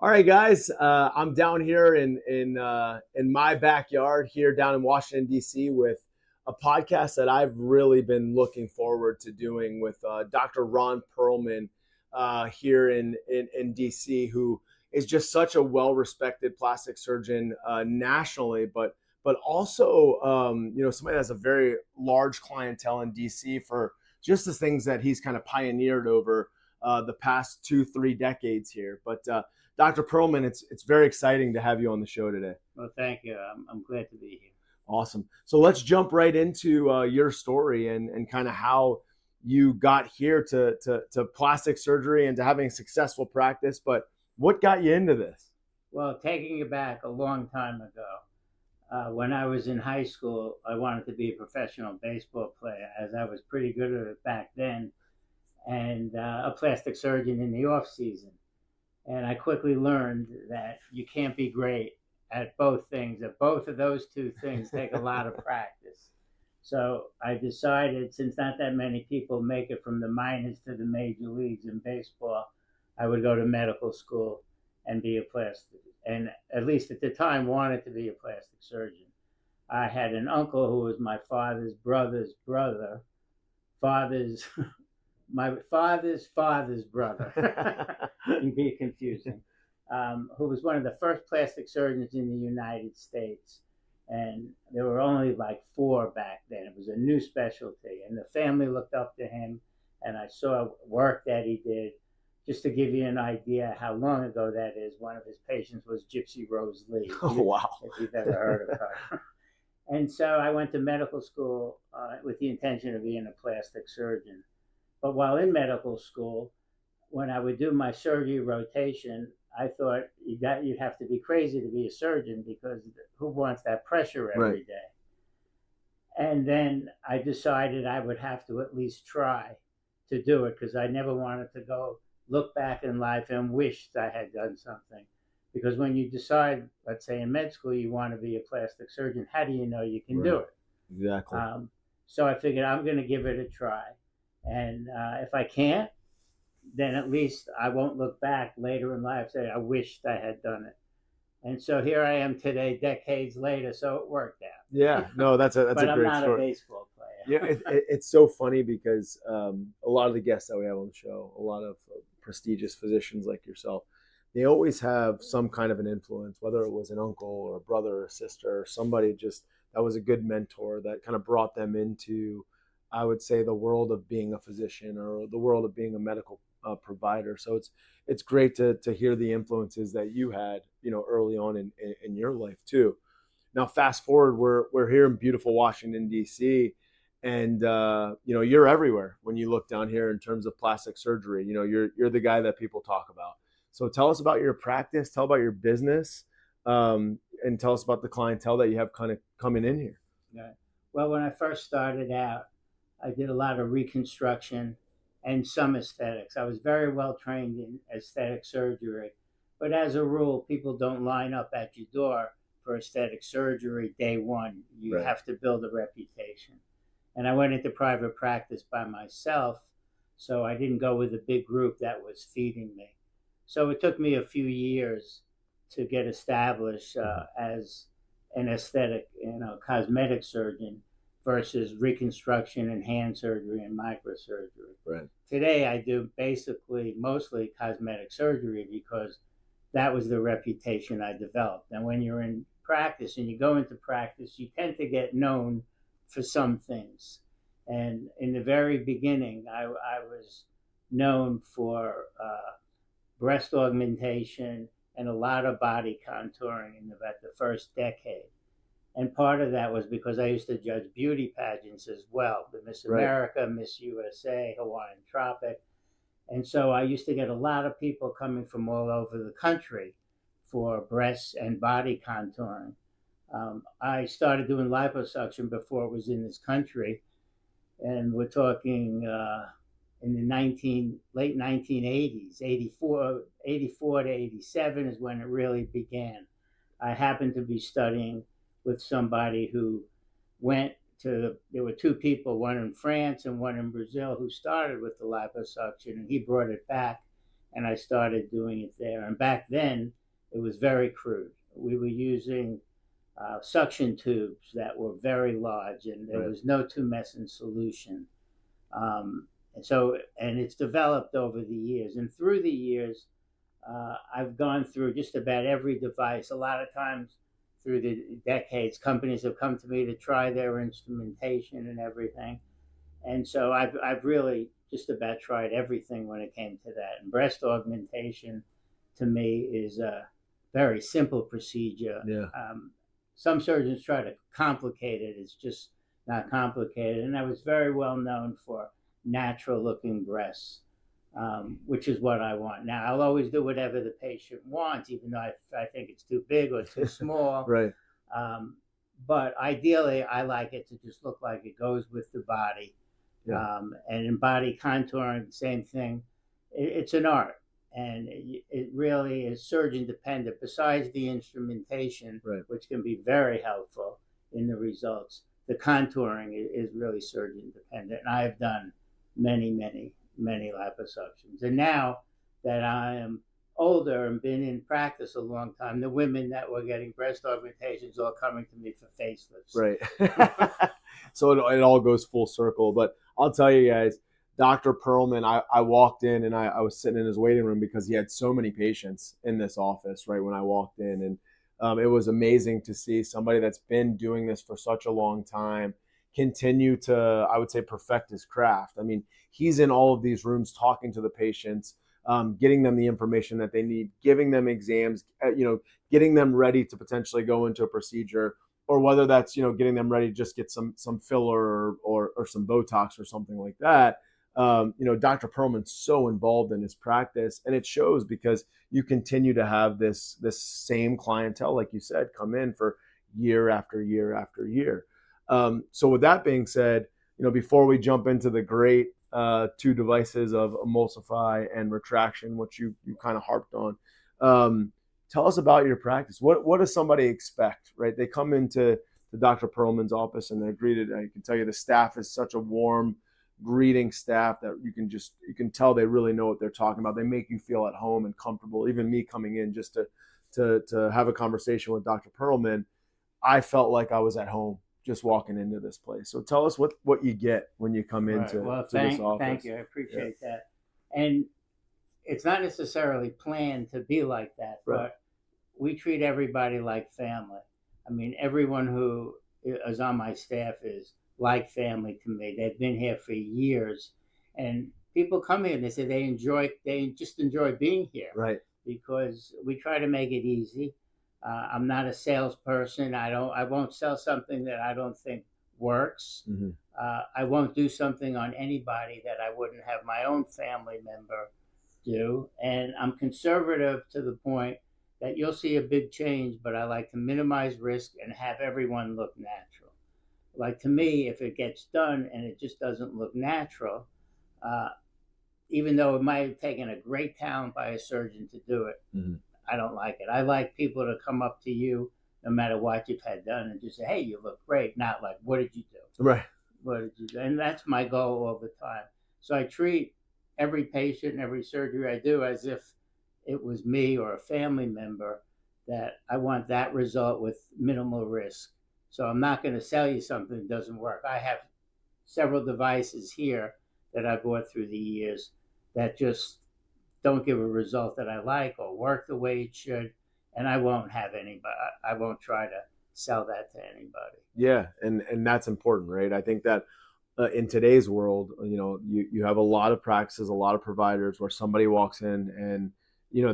All right, guys. I'm down here in my backyard here down in Washington D.C. with a podcast that I've really been looking forward to doing with Dr. Ron Perlman here in D.C., who is just such a well-respected plastic surgeon nationally, but also somebody that has a very large clientele in D.C. for just the things that he's kind of pioneered over the past 2-3 decades here, but. Dr. Perlman, it's very exciting to have you on the show today. Well, thank you. I'm glad to be here. Awesome. So let's jump right into your story and kind of how you got here to plastic surgery and to having a successful practice. But what got you into this? Well, taking you back a long time ago, when I was in high school, I wanted to be a professional baseball player, as I was pretty good at it back then, and a plastic surgeon in the off season. And I quickly learned that you can't be great at both things, that both of those two things take a lot of practice. So I decided, since not that many people make it from the minors to the major leagues in baseball, I would go to medical school and be a plastic, and at least at the time wanted to be a plastic surgeon. I had an uncle who was my father's brother's brother, father's my father's brother. Can be confusing. Who was one of the first plastic surgeons in the United States. And there were only like four back then. It was a new specialty. And the family looked up to him. And I saw work that he did. Just to give you an idea how long ago that is, one of his patients was Gypsy Rose Lee. Oh, wow. If you've ever heard of her. And so I went to medical school with the intention of being a plastic surgeon. But while in medical school, when I would do my surgery rotation, I thought you'd have to be crazy to be a surgeon, because who wants that pressure every day? And then I decided I would have to at least try to do it, because I never wanted to go look back in life and wish I had done something. Because when you decide, let's say in med school, you want to be a plastic surgeon, how do you know you can do it? Exactly. So I figured I'm going to give it a try. And if I can't, then at least I won't look back later in life and say, I wished I had done it. And so here I am today, decades later, so it worked out. Yeah, no, that's a but great I'm not story. a baseball player. Yeah, it's so funny because a lot of the guests that we have on the show, a lot of prestigious physicians like yourself, they always have some kind of an influence, whether it was an uncle or a brother or a sister or somebody just that was a good mentor that kind of brought them into, I would say, the world of being a physician or the world of being a medical provider. So it's great to hear the influences that you had, early on in your life too. Now, fast forward, we're here in beautiful Washington D.C. and you're everywhere when you look down here in terms of plastic surgery. You're the guy that people talk about. So tell us about your practice, tell about your business, and tell us about the clientele that you have kind of coming in here. Yeah. Well, when I first started out, I did a lot of reconstruction and some aesthetics. I was very well trained in aesthetic surgery, but as a rule, people don't line up at your door for aesthetic surgery day one. You have to build a reputation. And I went into private practice by myself, so I didn't go with a big group that was feeding me. So it took me a few years to get established as an aesthetic, cosmetic surgeon versus reconstruction and hand surgery and microsurgery. Right. Today, I do mostly cosmetic surgery, because that was the reputation I developed. And when you're in practice and you go into practice, you tend to get known for some things. And in the very beginning, I was known for breast augmentation and a lot of body contouring in about the first decade. And part of that was because I used to judge beauty pageants as well, the Miss America, Miss USA, Hawaiian Tropic. And so I used to get a lot of people coming from all over the country for breast and body contouring. I started doing liposuction before it was in this country, and we're talking in the late 1980s, 84 to 87 is when it really began. I happened to be studying with somebody who there were two people, one in France and one in Brazil, who started with the liposuction, and he brought it back. and I started doing it there. And back then, it was very crude. We were using suction tubes that were very large, and there Right. was no tumescent solution. And it's developed over the years. And through the years, I've gone through just about every device. A lot of times through the decades, companies have come to me to try their instrumentation and everything. And so I've really just about tried everything when it came to that. And breast augmentation to me is a very simple procedure. Yeah. Some surgeons try to complicate it. It's just not complicated. And I was very well known for natural looking breasts, which is what I want. Now, I'll always do whatever the patient wants, even though I think it's too big or too small. Right. Um, but ideally, I like it to just look like it goes with the body. Yeah. And in body contouring, same thing. It's an art, and it really is surgeon dependent. Besides the instrumentation, Right. which can be very helpful in the results, the contouring is really surgeon dependent. And I have done many, many, many liposuctions. And now that I am older and been in practice a long time, the women that were getting breast augmentations are coming to me for facelifts. Right. So it all goes full circle. But I'll tell you guys, Dr. Perlman, I walked in and I was sitting in his waiting room because he had so many patients in this office right when I walked in. And it was amazing to see somebody that's been doing this for such a long time continue to, I would say, perfect his craft. I mean, he's in all of these rooms talking to the patients, getting them the information that they need, giving them exams, getting them ready to potentially go into a procedure, or whether that's getting them ready to just get some filler or some Botox or something like that. Dr. Perlman's so involved in his practice, and it shows because you continue to have this same clientele, like you said, come in for year after year after year. So with that being said, before we jump into the great two devices of Emulsify and Retraction, which you kind of harped on, tell us about your practice. What does somebody expect, right? They come into Dr. Perlman's office and they're greeted. I can tell you the staff is such a warm, greeting staff that you can tell they really know what they're talking about. They make you feel at home and comfortable. Even me coming in just to have a conversation with Dr. Perlman, I felt like I was at home just walking into this place. So tell us what you get when you come into this office. Thank you. I appreciate that. And it's not necessarily planned to be like that, Right. but we treat everybody like family. I mean, everyone who is on my staff is like family to me. They've been here for years, and people come here and they say they just enjoy being here, Right. because we try to make it easy. I'm not a salesperson. I won't sell something that I don't think works. Mm-hmm. I won't do something on anybody that I wouldn't have my own family member do. And I'm conservative to the point that you'll see a big change, but I like to minimize risk and have everyone look natural. Like, to me, if it gets done and it just doesn't look natural, even though it might have taken a great talent by a surgeon to do it, mm-hmm. I don't like it. I like people to come up to you, no matter what you've had done, and just say, "Hey, you look great." Not like, "What did you do?" Right. What did you do? And that's my goal all the time. So I treat every patient and every surgery I do as if it was me or a family member, that I want that result with minimal risk. So I'm not going to sell you something that doesn't work. I have several devices here that I bought through the years that just don't give a result that I like or work the way it should, and I won't have anybody. I won't try to sell that to anybody. Yeah, and that's important, right? I think that in today's world, you have a lot of practices, a lot of providers where somebody walks in and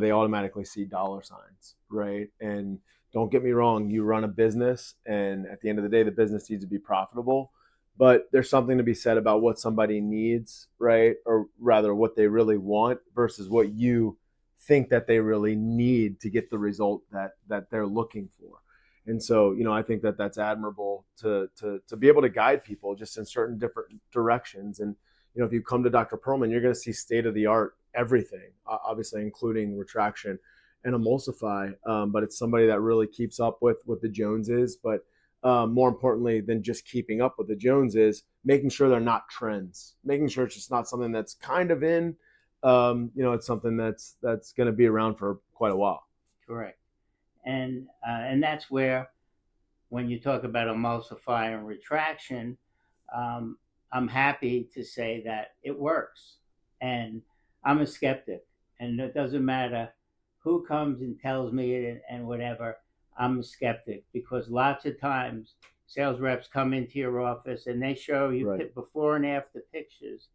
they automatically see dollar signs, right? And don't get me wrong, you run a business, and at the end of the day, the business needs to be profitable. But there's something to be said about what somebody needs, right? Or rather, what they really want versus what you think that they really need to get the result that they're looking for. And so, I think that that's admirable to be able to guide people just in certain different directions. And, if you come to Dr. Perlman, you're going to see state of the art everything, obviously including retraction and emulsify. But it's somebody that really keeps up with the Joneses. But more importantly than just keeping up with the Joneses, making sure they're not trends, making sure it's just not something that's kind of in, it's something that's going to be around for quite a while. Correct. And that's where, when you talk about emulsify and retraction, um, I'm happy to say that it works. And I'm a skeptic, and it doesn't matter who comes and tells me it and whatever. I'm a skeptic because lots of times sales reps come into your office and they show you Right. before and after pictures.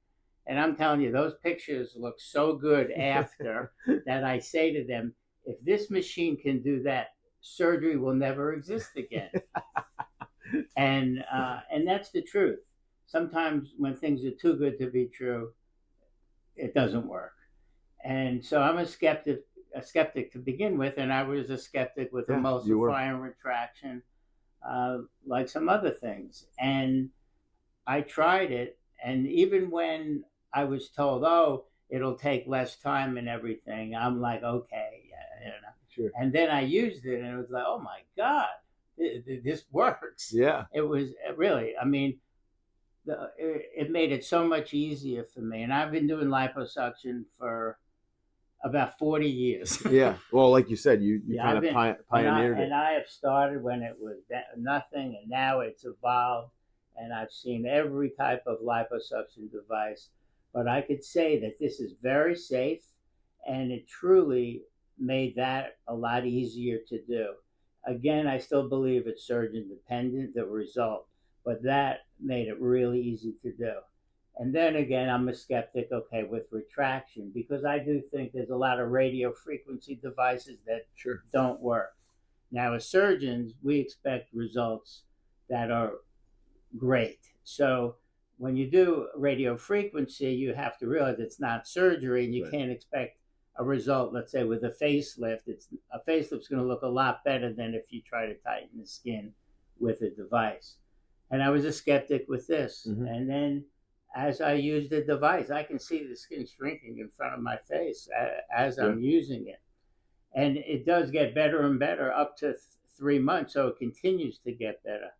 And I'm telling you, those pictures look so good after that I say to them, if this machine can do that, surgery will never exist again. And that's the truth. Sometimes when things are too good to be true, it doesn't work. And so I'm a skeptic to begin with, and I was a skeptic with Yeah, you were. emulsify and retraction, like some other things. And I tried it, and even when I was told, "Oh, it'll take less time and everything," I'm like, "Okay, yeah, you know." Sure. And then I used it, and it was like, "Oh my god, this works!" Yeah. It was really, I mean, it made it so much easier for me. And I've been doing liposuction for about 40 years. Yeah. Well, like you said, you Yeah, kind I've of been, pioneered it. and I have started when it was nothing, and now it's evolved, and I've seen every type of liposuction device. But I could say that this is very safe, and it truly made that a lot easier to do. Again, I still believe it's surgeon dependent, the result, but that made it really easy to do. And then again, I'm a skeptic, okay, with retraction, because I do think there's a lot of radio frequency devices that Sure. don't work. Now, as surgeons, we expect results that are great. So when you do radio frequency, you have to realize it's not surgery, and you Right. can't expect a result. Let's say with a facelift, it's a facelift's going to look a lot better than if you try to tighten the skin with a device. And I was a skeptic with this, and then as I use the device, I can see the skin shrinking in front of my face as Yeah. I'm using it, and it does get better and better up to 3 months, so it continues to get better.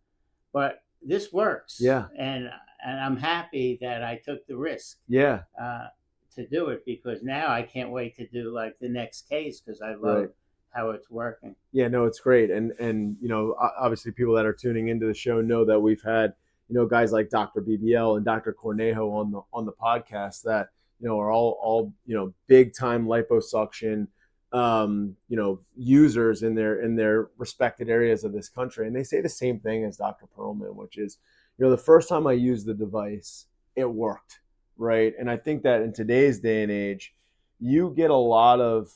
But this works, Yeah. and I'm happy that I took the risk Yeah. uh, to do it, because now I can't wait to do like the next case, because I love Right. how it's working. Yeah, no, it's great. And obviously people that are tuning into the show know that we've had, guys like Dr. BBL and Dr. Cornejo on the podcast that, are all, big time liposuction users in their respected areas of this country. And they say the same thing as Dr. Perlman, which is, the first time I used the device, it worked, right? And I think that in today's day and age, you get a lot of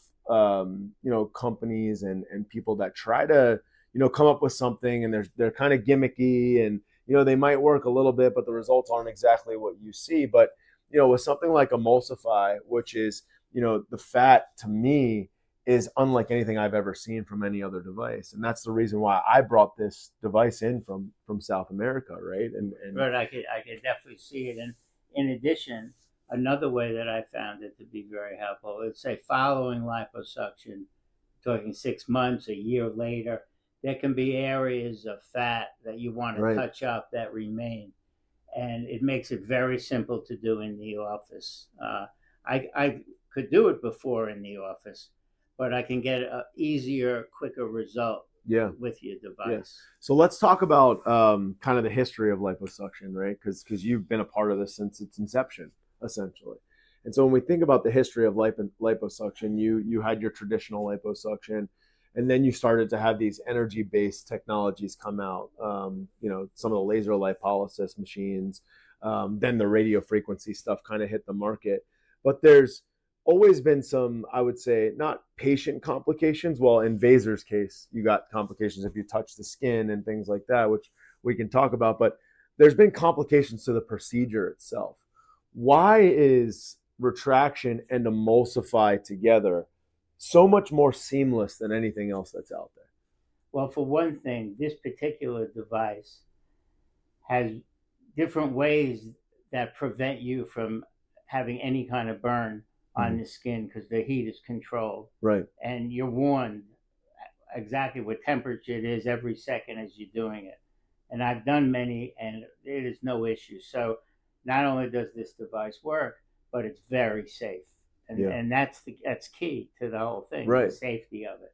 companies and people that try to come up with something, and they're kind of gimmicky, and they might work a little bit, but the results aren't exactly what you see. But with something like Emulsify, which is the fat to me is unlike anything I've ever seen from any other device, and that's the reason why I brought this device in from South America, right? And But I could definitely see it. And in addition, another way that I found it to be very helpful, let's say following liposuction, talking 6 months, a year later, there can be areas of fat that you want to right, touch up that remain. And it makes it very simple to do in the office. I could do it before in the office, but I can get an easier, quicker result yeah. with your Yeah. device. So let's talk about kind of the history of liposuction, right? Because you've been a part of this since its inception, essentially. And so when we think about the history of liposuction, you had your traditional liposuction, and then you started to have these energy-based technologies come out. Some of the laser lipolysis machines, then the radio frequency stuff kind of hit the market. But there's always been some, I would say, not patient complications. Well, in Vaser's case, you got complications if you touch the skin and things like that, which we can talk about. But there's been complications to the procedure itself. Why is retraction and emulsify together so much more seamless than anything else that's out there? Well, for one thing, this particular device has different ways that prevent you from having any kind of burn on the skin, because the heat is controlled. Right. And you're warned exactly what temperature it is every second as you're doing it. And I've done many, and it is no issue. So not only does this device work, but it's very safe. Yeah. and that's key to the whole thing, the Right. safety of it.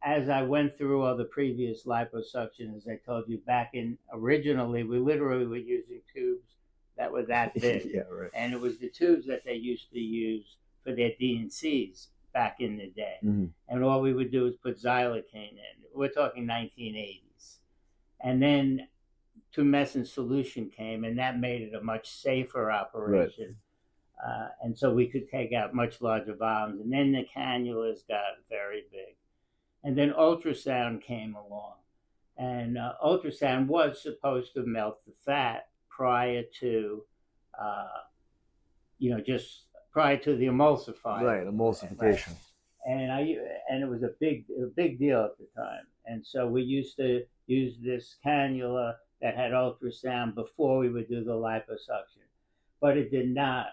As I went through all the previous liposuction, as I told you back in originally, we literally were using tubes that were that big, Yeah. Right. and it was the tubes that they used to use for their DNCs back in the day. Mm-hmm. And all we would do is put xylocaine in. We're talking 1980s, and then tumescent solution came, and that made it a much safer Right. operation. And so we could take out much larger volumes. And then the cannulas got very big. And then ultrasound came along. And ultrasound was supposed to melt the fat prior to, uh, just prior to the emulsifier. Right. Right. Emulsification. And it was a big deal at the time. And so we used to use this cannula that had ultrasound before we would do the liposuction, but it did not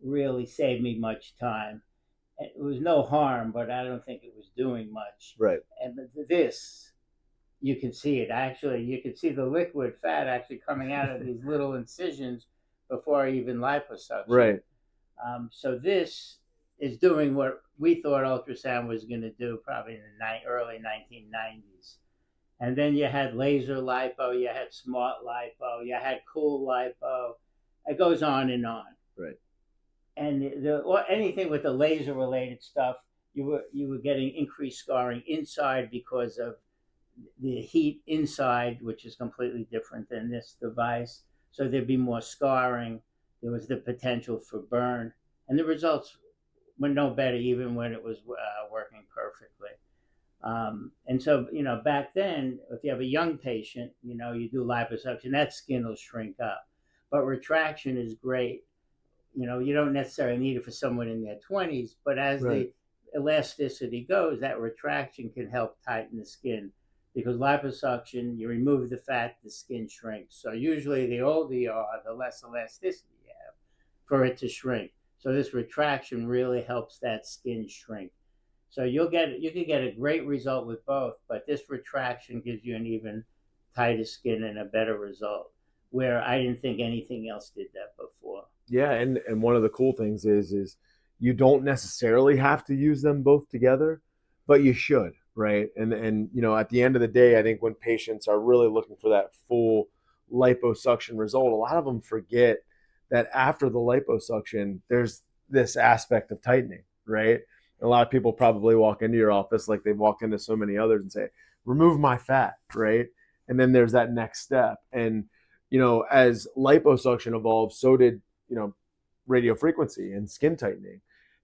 really save me much time. It was no harm, but I don't think it was doing much. Right. And this, you can see it. Actually, you can see the liquid fat actually coming out of these little incisions before even liposuction. Right. So this is doing what we thought ultrasound was going to do probably in the early 1990s. And then you had laser lipo, you had smart lipo, you had cool lipo. It goes on and on. Right. And anything with the laser related stuff, you were getting increased scarring inside because of the heat inside, which is completely different than this device. So there'd be more scarring. There was the potential for burn, and the results were no better even when it was working perfectly. And so, back then, if you have a young patient, you do liposuction, that skin will shrink up. But retraction is great. You don't necessarily need it for someone in their 20s, but as Right. the elasticity goes, that retraction can help tighten the skin because liposuction, you remove the fat, the skin shrinks. So usually the older you are, the less elasticity you have for it to shrink. So this retraction really helps that skin shrink. So you could get a great result with both, but this retraction gives you an even tighter skin and a better result, where I didn't think anything else did that before. Yeah, and one of the cool things is you don't necessarily have to use them both together, but you should, right? And at the end of the day, I think when patients are really looking for that full liposuction result, a lot of them forget that after the liposuction, there's this aspect of tightening, right? A lot of people probably walk into your office like they've walked into so many others and say, "Remove my fat," right? And then there's that next step. And as liposuction evolved, so did radio frequency and skin tightening.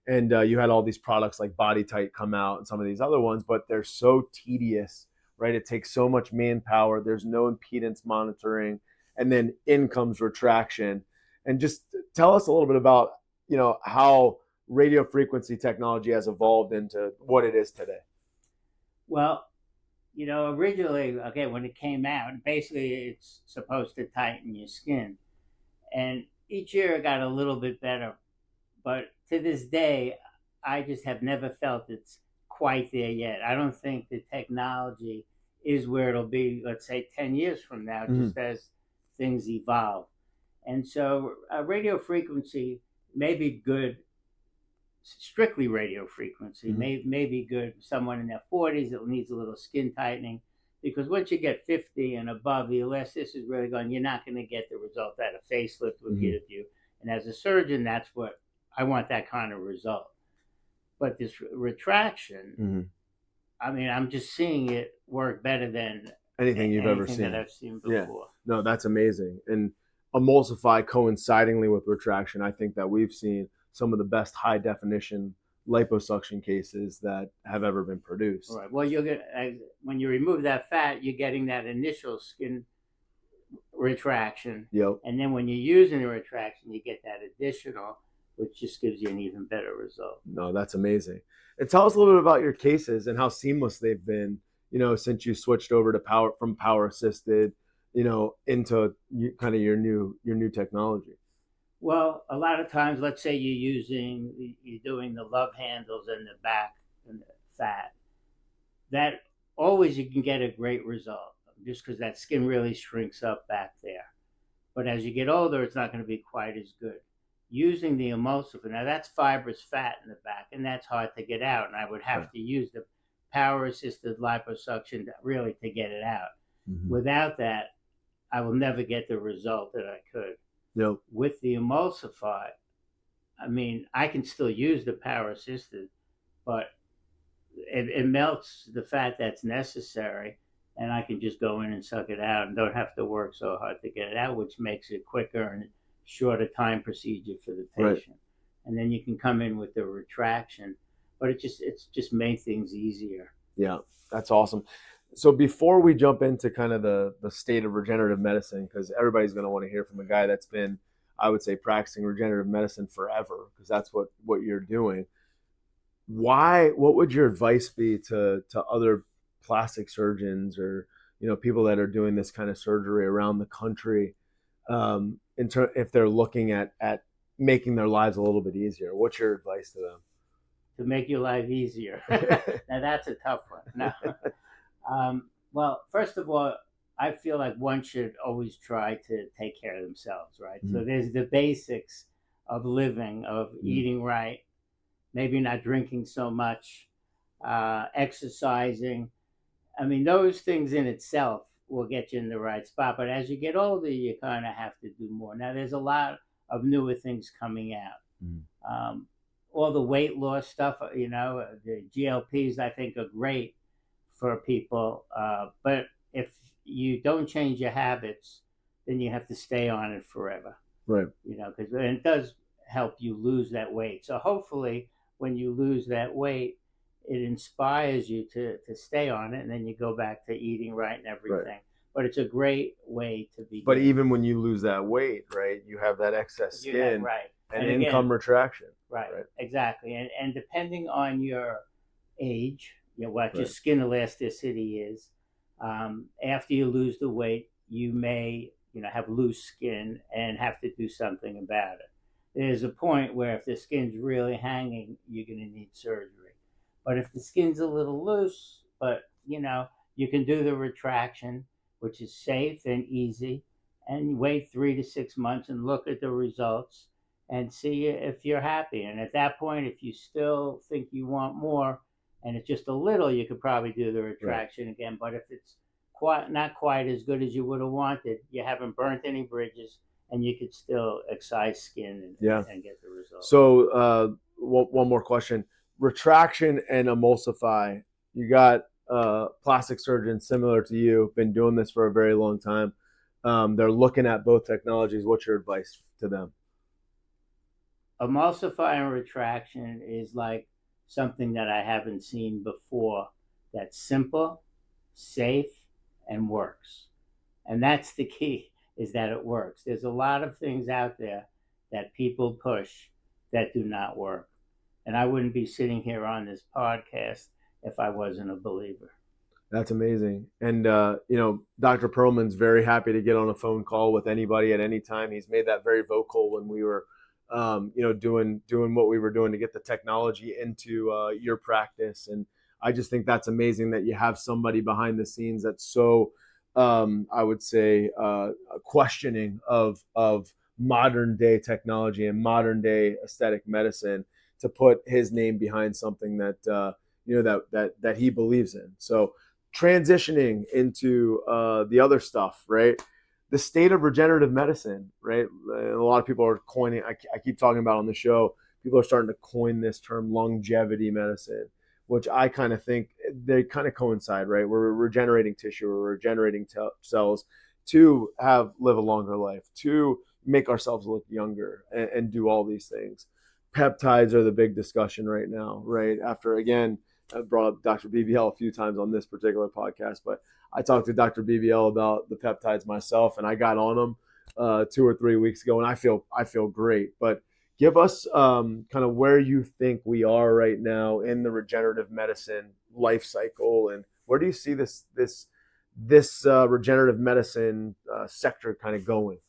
And you had all these products like Body Tight come out and some of these other ones, but they're so tedious, right? It takes so much manpower. There's no impedance monitoring, and then in comes retraction. And just tell us a little bit about how radio frequency technology has evolved into what it is today. Well, originally, okay, when it came out, basically it's supposed to tighten your skin. And each year it got a little bit better. But to this day, I just have never felt it's quite there yet. I don't think the technology is where it'll be, let's say, 10 years from now, just as things evolve. And so radio frequency may be good, strictly radio frequency, may be good for someone in their 40s that needs a little skin tightening. Because once you get 50 and above, the elasticity is really gone. You're not going to get the result that a facelift would give you. And as a surgeon, that's what I want, that kind of result. But this retraction, I mean, I'm just seeing it work better than anything you've ever anything seen. that I've seen before. Yeah. No, that's amazing. And Emulsify coincidingly with retraction, I think that we've seen some of the best high definition liposuction cases that have ever been produced. All right. Well, you'll get, when you remove that fat, you're getting that initial skin retraction. Yep. And then when you're using the retraction, you get that additional, which just gives you an even better result. No, that's amazing. And tell us a little bit about your cases and how seamless they've been, since you switched over to power assisted, into kind of your new technology. Well, a lot of times, let's say you're doing the love handles in the back and the fat. That always you can get a great result just because that skin really shrinks up back there. But as you get older, it's not going to be quite as good. using the emulsifier, now that's fibrous fat in the back, and that's hard to get out. And I would Right. have to use the power assisted liposuction really to get it out. Mm-hmm. Without that, I will never get the result that I could. Yep. With the emulsify, I mean, I can still use the power assisted, but it melts the fat that's necessary, and I can just go in and suck it out and don't have to work so hard to get it out, which makes it quicker and shorter time procedure for the Right. patient. And then you can come in with the retraction, but it's just made things easier. Yeah, that's awesome. So before we jump into kind of the state of regenerative medicine, because everybody's going to want to hear from a guy that's been, I would say, practicing regenerative medicine forever, because that's what you're doing. What would your advice be to other plastic surgeons, or people that are doing this kind of surgery around the country, if they're looking at making their lives a little bit easier? What's your advice to them? To make your life easier. Now that's a tough one. No. Well, first of all, I feel like one should always try to take care of themselves, right? Mm-hmm. So there's the basics of living, of eating right, maybe not drinking so much, exercising. I mean, those things in itself will get you in the right spot. But as you get older, you kind of have to do more. Now, there's a lot of newer things coming out. All the weight loss stuff, the GLPs, I think, are great for people. But if you don't change your habits, then you have to stay on it forever. Right. Because it does help you lose that weight. So hopefully, when you lose that weight, it inspires you to stay on it, and then you go back to eating right and everything. Right. But it's a great way to begin. But even when you lose that weight, right, you have that excess skin, right, and income retraction. Right, exactly. And depending on your age, what your skin elasticity is, after you lose the weight, you may have loose skin and have to do something about it. There's a point where if the skin's really hanging, you're going to need surgery. But if the skin's a little loose, but you can do the retraction, which is safe and easy, and wait 3 to 6 months and look at the results and see if you're happy. And at that point, if you still think you want more, and it's just a little, you could probably do the retraction again. But if it's not quite as good as you would have wanted, you haven't burnt any bridges, and you could still excise skin and get the results. So one more question. Retraction and emulsify. You got plastic surgeons similar to you, been doing this for a very long time. They're looking at both technologies. What's your advice to them? Emulsify and retraction is like something that I haven't seen before. That's simple, safe, and works. And that's the key, is that it works. There's a lot of things out there that people push that do not work. And I wouldn't be sitting here on this podcast if I wasn't a believer. That's amazing. And, Dr. Perlman's very happy to get on a phone call with anybody at any time. He's made that very vocal when we were, doing what we were doing to get the technology into your practice. And I just think that's amazing that you have somebody behind the scenes that's so, I would say, questioning of modern day technology and modern day aesthetic medicine, to put his name behind something that that he believes in. So transitioning into the other stuff, right? The state of regenerative medicine, right? A lot of people are coining. I keep talking about on the show. People are starting to coin this term, longevity medicine, which I kind of think they kind of coincide, right? We're regenerating tissue, we're regenerating cells to live a longer life, to make ourselves look younger, and do all these things. Peptides are the big discussion right now, right? After, again, I brought up Dr. BBL a few times on this particular podcast, but I talked to Dr. BBL about the peptides myself, and I got on them 2 or 3 weeks ago, and I feel great. But give us kind of where you think we are right now in the regenerative medicine life cycle, and where do you see this regenerative medicine sector kind of going?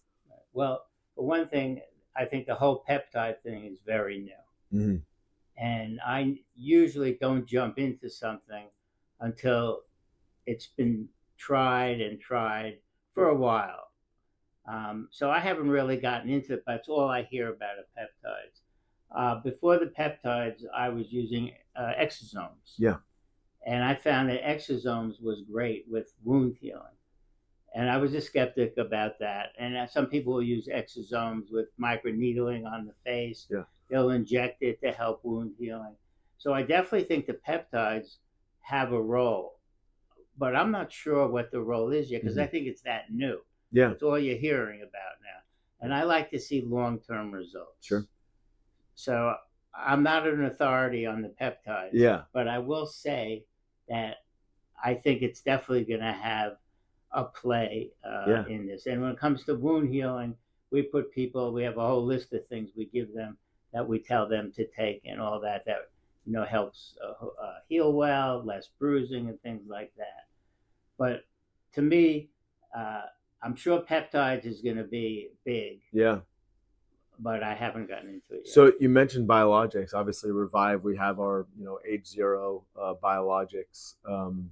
Well, for one thing, I think the whole peptide thing is very new. Mm-hmm. And I usually don't jump into something until it's been tried and tried for a while. So I haven't really gotten into it, but it's all I hear about are peptides. Before the peptides, I was using exosomes, Yeah. and I found that exosomes was great with wound healing. And I was a skeptic about that. And some people will use exosomes with microneedling on the face. Yeah. They'll inject it to help wound healing. So I definitely think the peptides have a role, but I'm not sure what the role is yet because Hmm. I think it's that new. Yeah. It's all you're hearing about now. And I like to see long term Sure. results. So I'm not an authority on the peptides, Yeah. but I will say that I think it's definitely going to have a play Yeah. in this. And when it comes to wound healing, we have a whole list of things we give them that we tell them to take and all that, helps heal well, less bruising and things like that. But to me, uh, I'm sure peptides is going to be big, Yeah. but I haven't gotten into it yet. So you mentioned biologics. Obviously, Revive. We have our H0 biologics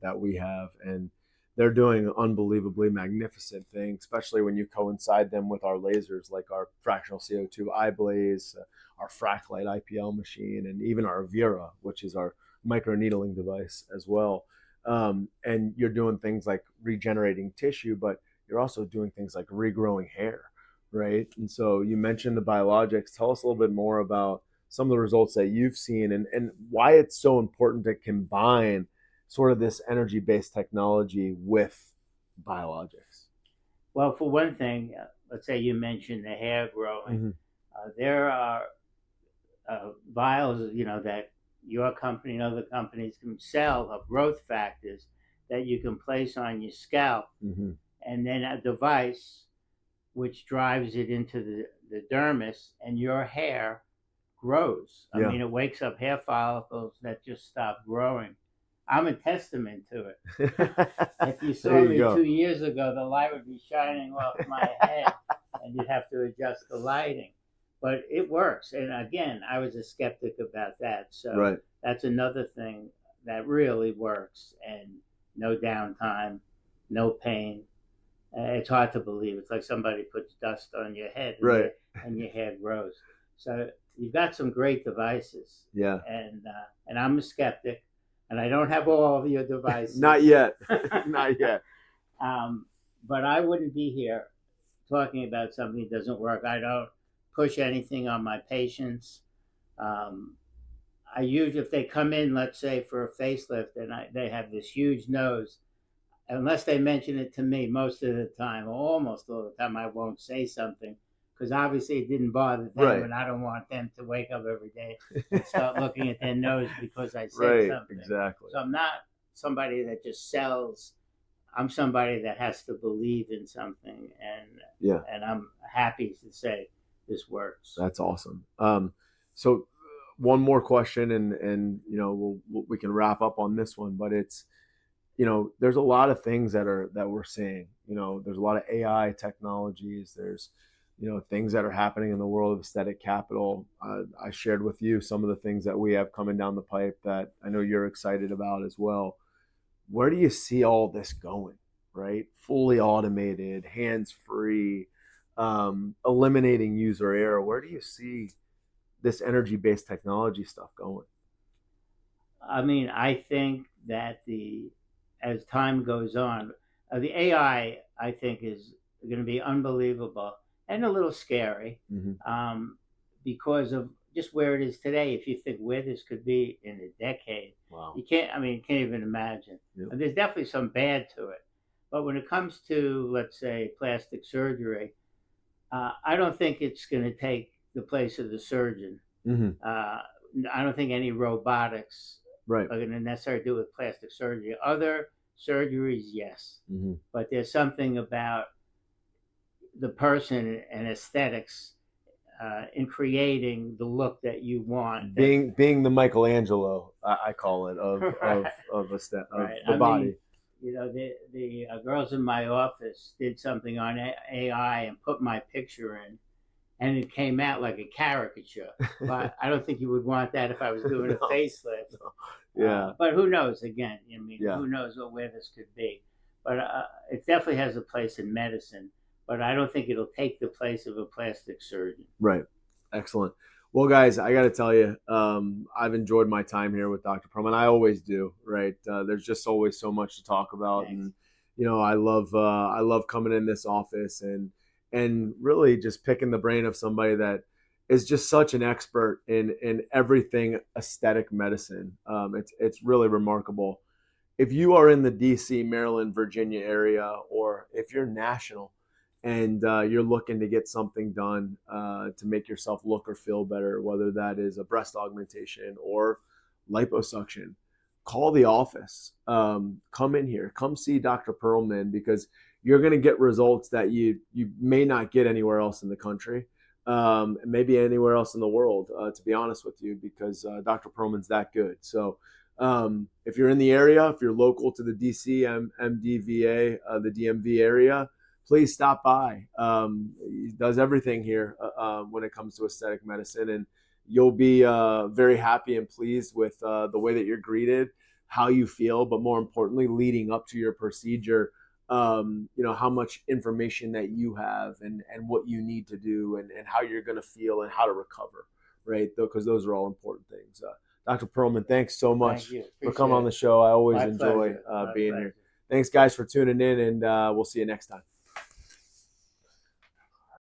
that we have, and they're doing unbelievably magnificent things. Especially when you coincide them with our lasers, like our fractional CO2 iBlaze, our FracLight IPL machine, and even our Vera, which is our microneedling device as well. And you're doing things like regenerating tissue, but you're also doing things like regrowing hair, right? And so you mentioned the biologics. Tell us a little bit more about some of the results that you've seen, and why it's so important to combine sort of this energy based technology with biologics. Well, for one thing, let's say you mentioned the hair growing. Mm-hmm. There are vials, that your company and other companies can sell of growth factors that you can place on your scalp, Mm-hmm. and then a device which drives it into the dermis, and your hair grows. I Yeah. mean, it wakes up hair follicles that just stop growing. I'm a testament to it. If you There saw you me go. 2 years ago, the light would be shining off my head, and you'd have to adjust the lighting. But it works. And again, I was a skeptic about that. So Right. that's another thing that really works, and no downtime, no pain. It's hard to believe. It's like somebody puts dust on your head, Right. and your hair grows. So you've got some great devices, Yeah. and I'm a skeptic, and I don't have all of your devices. Not yet. Not yet. But I wouldn't be here talking about something that doesn't work. I don't push anything on my patients. Um, I usually, if they come in, let's say for a facelift, and they have this huge nose, unless they mention it to me, most of the time, or almost all the time, I won't say something because obviously it didn't bother them, Right. and I don't want them to wake up every day and start looking at their nose because I said Right. something. Exactly. So I'm not somebody that just sells. I'm somebody that has to believe in something, and I'm happy to say this works. That's awesome. So one more question, and we can wrap up on this one, but it's there's a lot of things that we're seeing. There's a lot of AI technologies. There's things that are happening in the world of aesthetic capital. I shared with you some of the things that we have coming down the pipe that I know you're excited about as well. Where do you see all this going? Right, fully automated, hands free, eliminating user error. Where do you see this energy based technology stuff going? I mean, I think that as time goes on, the AI think is going to be unbelievable and a little scary, Mm-hmm. because of just where it is today. If you think where this could be in a decade, Wow. you can't. I mean, you can't even imagine. Yep. And there's definitely some bad to it, but when it comes to, let's say, plastic surgery, I don't think it's going to take the place of the surgeon. Mm-hmm. I don't think any robotics Right. are going to necessarily do with plastic surgery. Other surgeries, yes, Mm-hmm. but there's something about the person and aesthetics in creating the look that you want. Being the Michelangelo, I call it, of Right. of the I body. mean, the girls in my office did something on AI and put my picture in, and it came out like a caricature. But I don't think you would want that if I was doing No. a facelift. No. Yeah. But who knows? Again, I mean, Yeah. who knows where this could be? But it definitely has a place in medicine. but I don't think it'll take the place of a plastic surgeon. Right. Excellent. Well, guys, I got to tell you, I've enjoyed my time here with Dr. Perlman. I always do, right? There's just always so much to talk about, Thanks. and I love coming in this office and really just picking the brain of somebody that is just such an expert in everything aesthetic medicine. It's really remarkable. If you are in the DC, Maryland, Virginia area, or if you're national and you're looking to get something done to make yourself look or feel better, whether that is a breast augmentation or liposuction, call the office. Come in here. Come see Dr. Perlman, because you're going to get results that you may not get anywhere else in the country, maybe anywhere else in the world, to be honest with you, because Dr. Perlman's that good. So if you're in the area, if you're local to the DC, MDVA, the DMV area, please stop by. He does everything here when it comes to aesthetic medicine, and you'll be very happy and pleased with the way that you're greeted, how you feel, but more importantly, leading up to your procedure. How much information that you have and what you need to do and how you're going to feel and how to recover, right? Because those are all important things. Dr. Perlman, thanks so Thank much you. for coming Appreciate on the it. show. I always My enjoy pleasure. My being here. pleasure. Thanks, guys, for tuning in, and we'll see you next time.